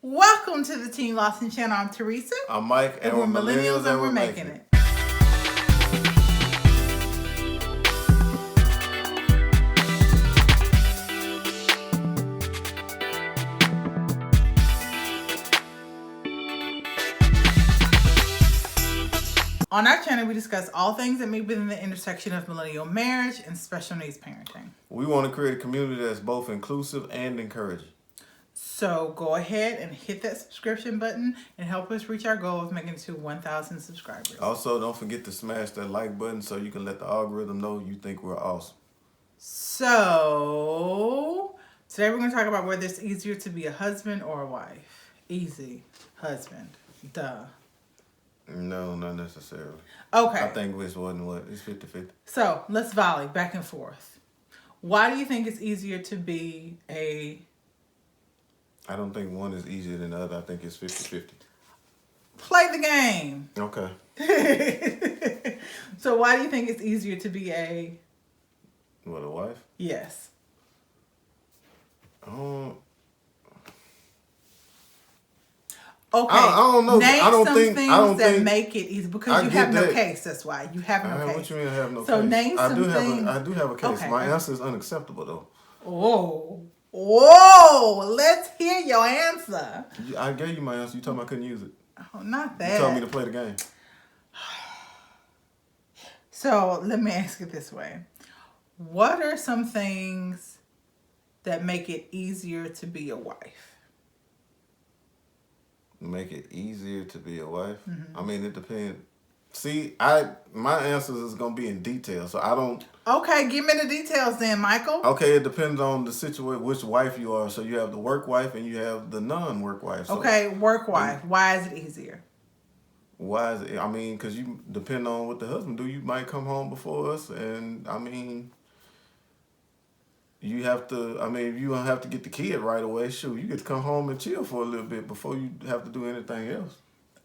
Welcome to the Team Lawson channel. I'm Theresa. I'm Mike, and we're millennials and we're making it. On our channel, we discuss all things that may be in the intersection of millennial marriage and special needs parenting. We want to create a community that's both inclusive and encouraging. So go ahead and hit that subscription button and help us reach our goal of making it to 1,000 subscribers. Also, don't forget to smash that like button so you can let the algorithm know you think we're awesome. So today we're going to talk about whether it's easier to be a husband or a wife. Easy. Husband. Duh. No, not necessarily. Okay. I think it's it's 50-50. So let's volley back and forth. Why do you think it's easier to be a... I don't think one is easier than the other. I think it's 50-50. Play the game. Okay. So why do you think it's easier to be a... What, a wife? Yes. Okay. I don't know. Name I don't some think, things I don't that think, make it easy because you have no case. That's why you have no case. What you mean I have no case? So name some things. I do have a case. Okay. My answer is unacceptable though. Whoa! Let's hear your answer. I gave you my answer. You told me I couldn't use it. Oh, not that. You told me to play the game. So let me ask it this way: what are some things that make it easier to be a wife? Make it easier to be a wife? Mm-hmm. I mean, it depends. See, my answers is gonna be in detail, so I don't. Okay, give me the details then, Michael. Okay, it depends on the situation, which wife you are. So you have the work wife and you have the non-work wife. So okay, work wife. Why is it easier? why is it? I mean, because you depend on what the husband do. You might come home before us, and I mean, you have to. I mean, if you don't have to get the kid right away, shoot, you get to come home and chill for a little bit before you have to do anything else.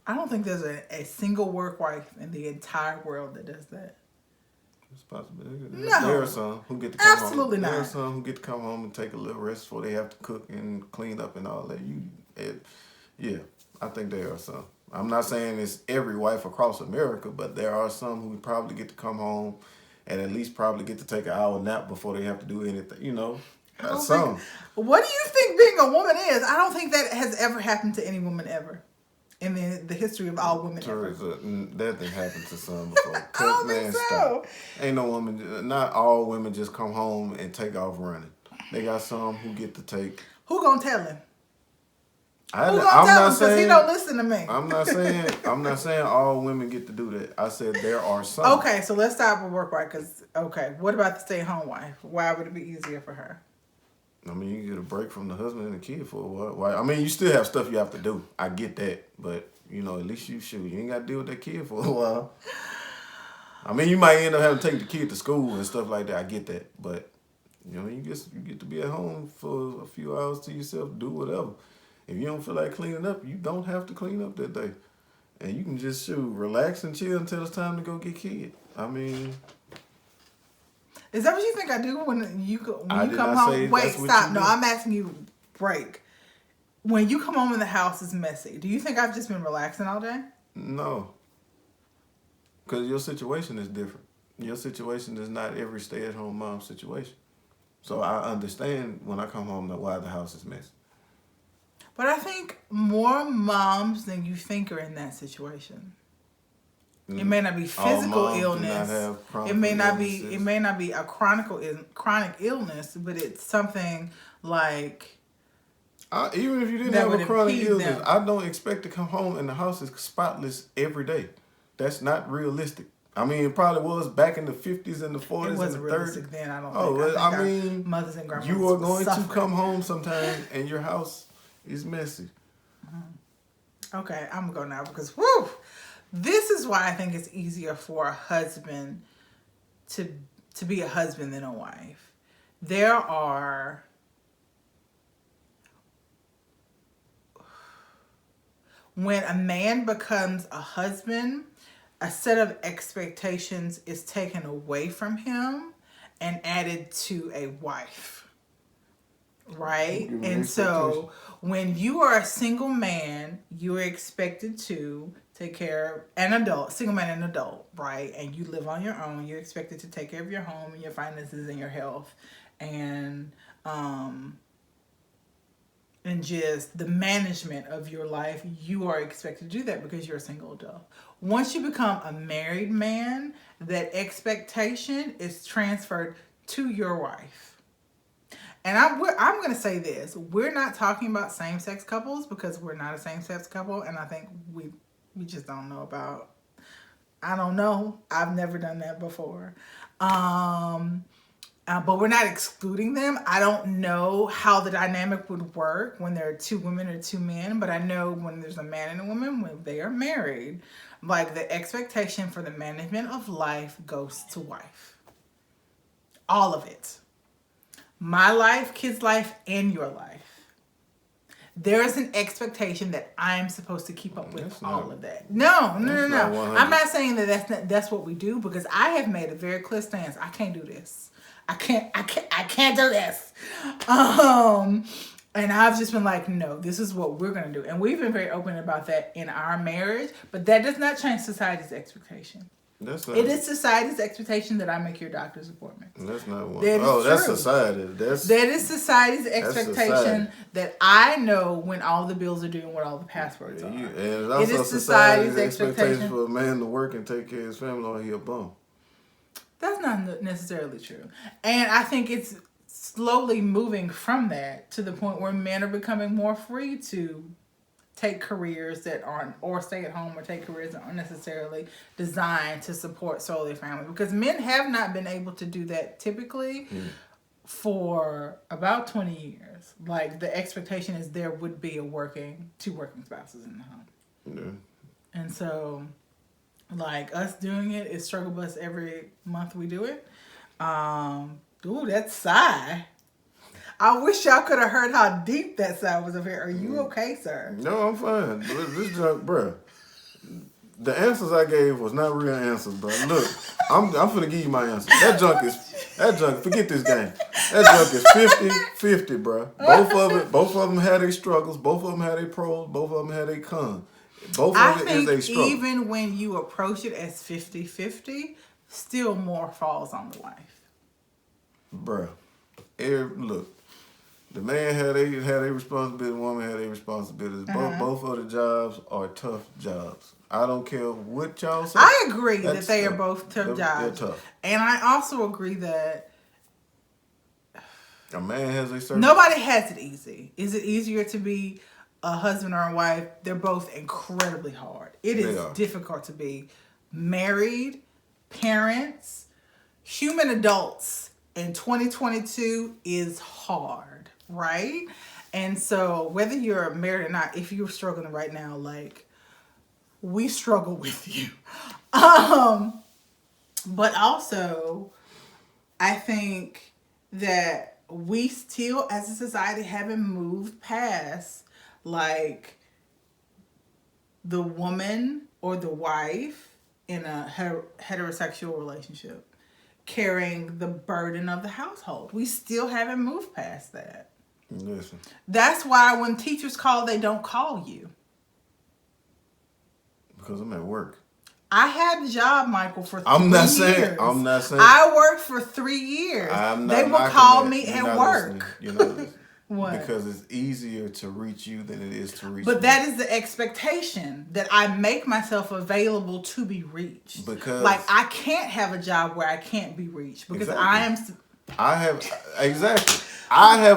I don't think there's a single work wife in the entire world that does that. It's possible. No. There are some who get to come home. Absolutely not. There are some who get to come home and take a little rest before they have to cook and clean up and all that. Yeah, I think there are some. I'm not saying it's every wife across America, but there are some who probably get to come home and at least probably get to take an hour nap before they have to do anything. You know, some. What do you think being a woman is? I don't think that has ever happened to any woman ever. In the history of all women Theresa, ever. that didn't happen to some before. I don't think so. Stop. Ain't no woman, not all women just come home and take off running. They got some who get to take. Who gonna tell him? I'm not saying because he don't listen to me. I'm not saying all women get to do that. I said there are some. Okay, so let's stop with work wife. What about the stay-at-home wife? Why would it be easier for her? I mean, you get a break from the husband and the kid for a while. Why? I mean, you still have stuff you have to do. I get that, but you know, at least you ain't got to deal with that kid for a while. I mean, you might end up having to take the kid to school and stuff like that. I get that, but you know, you get to be at home for a few hours to yourself, do whatever. If you don't feel like cleaning up, you don't have to clean up that day, and you can just relax and chill until it's time to go get kid. I mean. Is that what you think I do when you come home? Wait, stop. No, I'm asking you, break. When you come home and the house is messy, do you think I've just been relaxing all day? No. Because your situation is different. Your situation is not every stay-at-home mom situation. So I understand when I come home why the house is messy. But I think more moms than you think are in that situation. It may not be physical illness. It may not be a chronic illness, but it's something like. Even if you didn't have a chronic illness, I don't expect to come home and the house is spotless every day. That's not realistic. I mean, it probably was back in the 50s and the 40s and the 30s. It wasn't realistic then. I don't think. I mean, mothers and grandmothers you are going to come home sometime and your house is messy. Okay, I'm gonna go now because whoo. This is why I think it's easier for a husband to be a husband than a wife. When a man becomes a husband, a set of expectations is taken away from him and added to a wife. right? And so when you are a single man, you are expected to take care of an adult, single man and adult, right? And you live on your own. You're expected to take care of your home and your finances and your health and just the management of your life. You are expected to do that because you're a single adult. Once you become a married man, that expectation is transferred to your wife. And I'm going to say this. We're not talking about same-sex couples because we're not a same-sex couple. And I think we just don't know about... I don't know. I've never done that before. But we're not excluding them. I don't know how the dynamic would work when there are two women or two men. But I know when there's a man and a woman, when they are married, like the expectation for the management of life goes to wife. All of it. My life, kids' life, and your life. There's an expectation that I'm supposed to keep up with all of that. No. I'm not saying that that's what we do, because I have made a very clear stance. I can't do this. I can't do this. And I've just been like, no, this is what we're going to do. And we've been very open about that in our marriage, but that does not change society's expectation. It is society's expectation that I make your doctor's appointment. That's not one. That's society. That is society's expectation that I know when all the bills are due and what all the passwords are. And it's also society's expectation for a man to work and take care of his family, or he a bum. That's not necessarily true. And I think it's slowly moving from that to the point where men are becoming more free to take careers that aren't, or stay at home, or take careers that aren't necessarily designed to support solely family. Because men have not been able to do that typically for about 20 years. Like, the expectation is there would be two working spouses in the home. Yeah. And so, like, us doing it is struggle bus every month we do it. Ooh, that sigh. I wish y'all could have heard how deep that sound was up here. Are you okay, sir? No, I'm fine. This junk, bruh. The answers I gave was not real answers, bro. Look, I'm finna give you my answer. That junk, forget this game. That junk is 50-50, bro. Both of them had their struggles. Both of them had their pros. Both of them had their cons. Both of it is a struggle. Even when you approach it as 50-50, still more falls on the wife. Bruh. Look. The man had a responsibility, the woman had a responsibility. Both of the jobs are tough jobs. I don't care what y'all say. I agree that they are both tough jobs. They're tough. And I also agree that a man has a certain... Nobody has it easy. Is it easier to be a husband or a wife? They're both incredibly hard. It is difficult to be married, parents, human adults in 2022 is hard. Right? And so whether you're married or not, if you're struggling right now, like, we struggle with you. But also, I think that we still, as a society, haven't moved past, like, the woman or the wife in a heterosexual relationship carrying the burden of the household. We still haven't moved past that. Listen. That's why when teachers call, they don't call you. Because I'm at work. I had a job, Michael, for 3 years. I'm not saying. I worked for 3 years. They will call me at work. You know, what? Because it's easier to reach you than it is to reach But me. that is the expectation, that I make myself available to be reached. Because, like, I can't have a job where I can't be reached. Because I have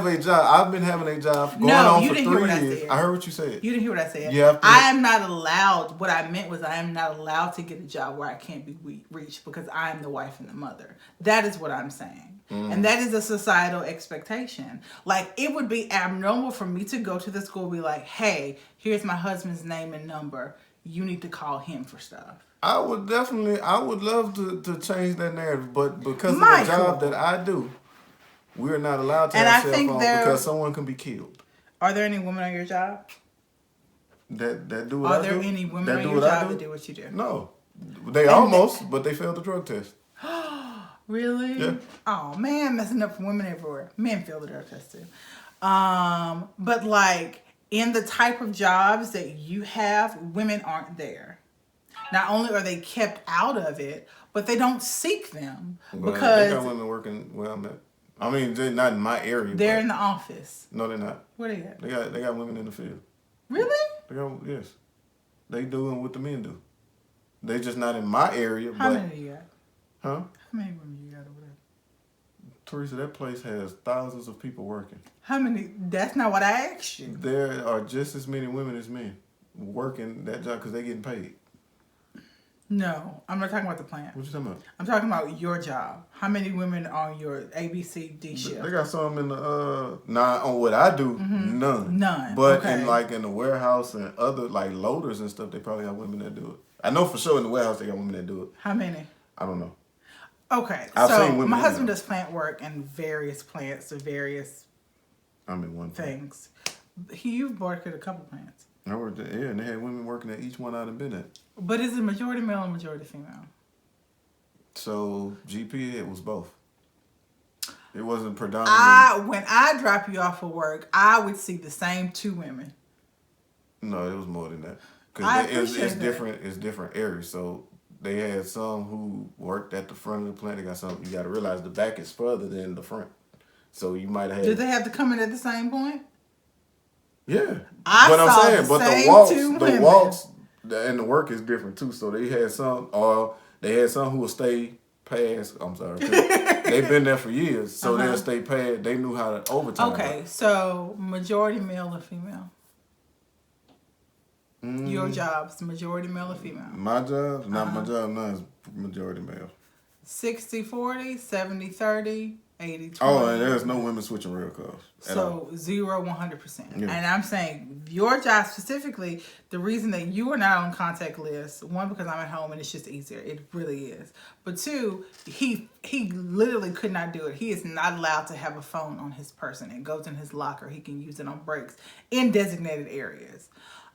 a job. I've been having a job going on for 3 years. I heard what you said. You didn't hear what I said. I am not allowed. What I meant was I am not allowed to get a job where I can't be reached because I am the wife and the mother. That is what I'm saying. And that is a societal expectation. Like, it would be abnormal for me to go to the school and be like, hey, here's my husband's name and number. You need to call him for stuff. I would love to change that narrative, but because of the job that I do, we're not allowed to have cell phones because someone can be killed. Are there any women on your job? That do what I do? Are there any women on your job that do what you do? No. They almost, but they failed the drug test. Really? Yeah. Oh, man, messing up for women everywhere. Men fail the drug test too. But like in the type of jobs that you have, women aren't there. Not only are they kept out of it, but they don't seek them because they got women working. I mean, they're not in my area. They're in the office. No, they're not. Where they at? They got women in the field. Really? Yes. They doing what the men do. They just not in my area. How many you got? Huh? How many women you got over there? Teresa, that place has thousands of people working. How many? That's not what I asked you. There are just as many women as men working that job because they're getting paid. No, I'm not talking about the plant. What you talking about? I'm talking about your job. How many women on your ABCD shift? They got some in the on what I do, none. But in the warehouse and other like loaders and stuff, they probably have women that do it. I know for sure in the warehouse they got women that do it. How many? I don't know. Okay, I've seen women. My husband does plant work in various plants of various. I'm in one things. You've worked at a couple plants. I worked at, and they had women working at each one I'd have been at. But is it majority male or majority female? So GP, it was both. It wasn't predominantly. When I drop you off for work, I would see the same two women. No, it was more than that. Because it's different. It's different areas. So they had some who worked at the front of the plant. They got some. You got to realize the back is further than the front. So you might have. Did they have to come in at the same point? Yeah, the walks, and the work is different too. So they had some who will stay past. I'm sorry, they've been there for years, so they'll stay past. They knew how to overtime. Okay, so majority male or female? Your job's majority male or female? My job, my job now is majority male. 60-40, 70-30. 80-20. Oh, and there's no women switching rail cars. So 0-100%. Yeah. And I'm saying your job specifically, the reason that you are not on contact list, one, because I'm at home and it's just easier. It really is. But two, he literally could not do it. He is not allowed to have a phone on his person. It goes in his locker. He can use it on breaks in designated areas.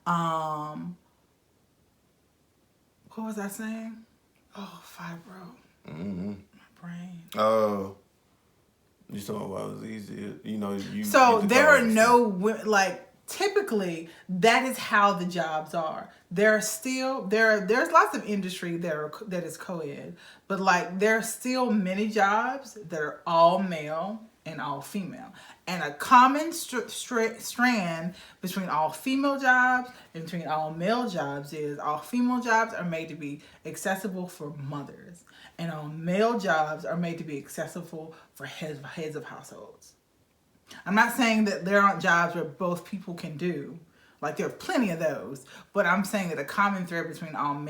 What was I saying? Oh, fibro. Mm-hmm. My brain. Oh. You talking about it was easier, you. So there are typically that is how the jobs are. There's lots of industry that is co-ed, but like there are still many jobs that are all male and all female. And a common strand between all female jobs and between all male jobs is all female jobs are made to be accessible for mothers. And all male jobs are made to be accessible for heads of households. I'm not saying that there aren't jobs where both people can do. Like there are plenty of those. But I'm saying that a common thread between all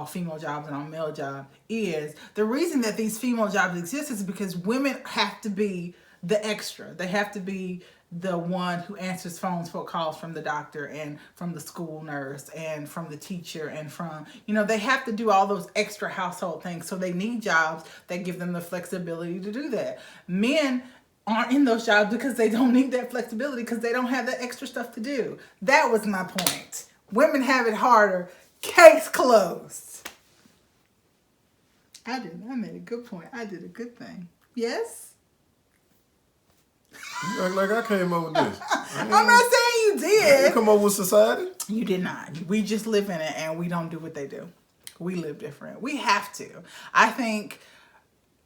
female jobs and all male jobs is the reason that these female jobs exist is because women have to be the extra. They have to be the one who answers phones for calls from the doctor and from the school nurse and from the teacher and from, they have to do all those extra household things. So they need jobs that give them the flexibility to do that. Men aren't in those jobs because they don't need that flexibility because they don't have that extra stuff to do. That was my point. Women have it harder. Case closed. I made a good point. I did a good thing. Yes? You act like I came up with this. I'm not saying you did. You come up with society? You did not. We just live in it and we don't do what they do. We live different. We have to. I think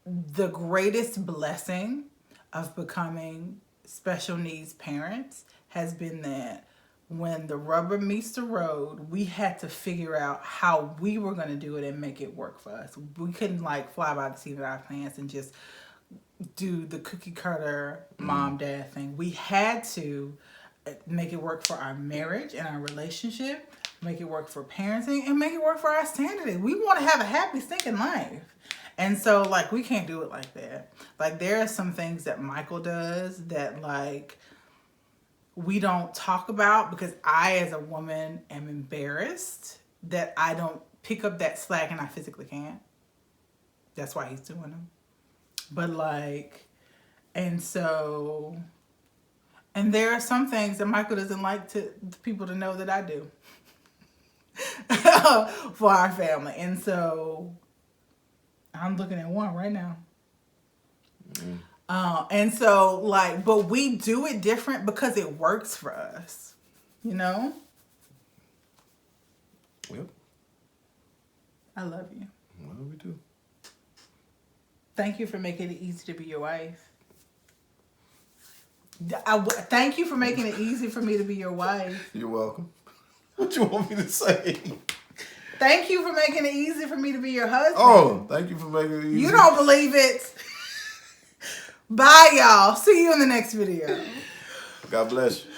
the greatest blessing of becoming special needs parents has been that when the rubber meets the road, we had to figure out how we were going to do it and make it work for us. We couldn't fly by the seat of our pants and just do the cookie cutter mom dad thing. We had to make it work for our marriage and our relationship, make it work for parenting, and make it work for our sanity. We want to have a happy, stinking life. And so we can't do it like that. There are some things that Michael does that we don't talk about because I, as a woman, am embarrassed that I don't pick up that slack and I physically can't. That's why he's doing them. But and there are some things that Michael doesn't like people to know that I do for our family. And so I'm looking at one right now. And so, like, but we do it different because it works for us, you know? Yep. I love you. Well, we do. Thank you for making it easy to be your wife. Thank you for making it easy for me to be your wife. You're welcome. What you want me to say? Thank you for making it easy for me to be your husband. Oh, thank you for making it easy. You don't believe it. Bye, y'all. See you in the next video. God bless you.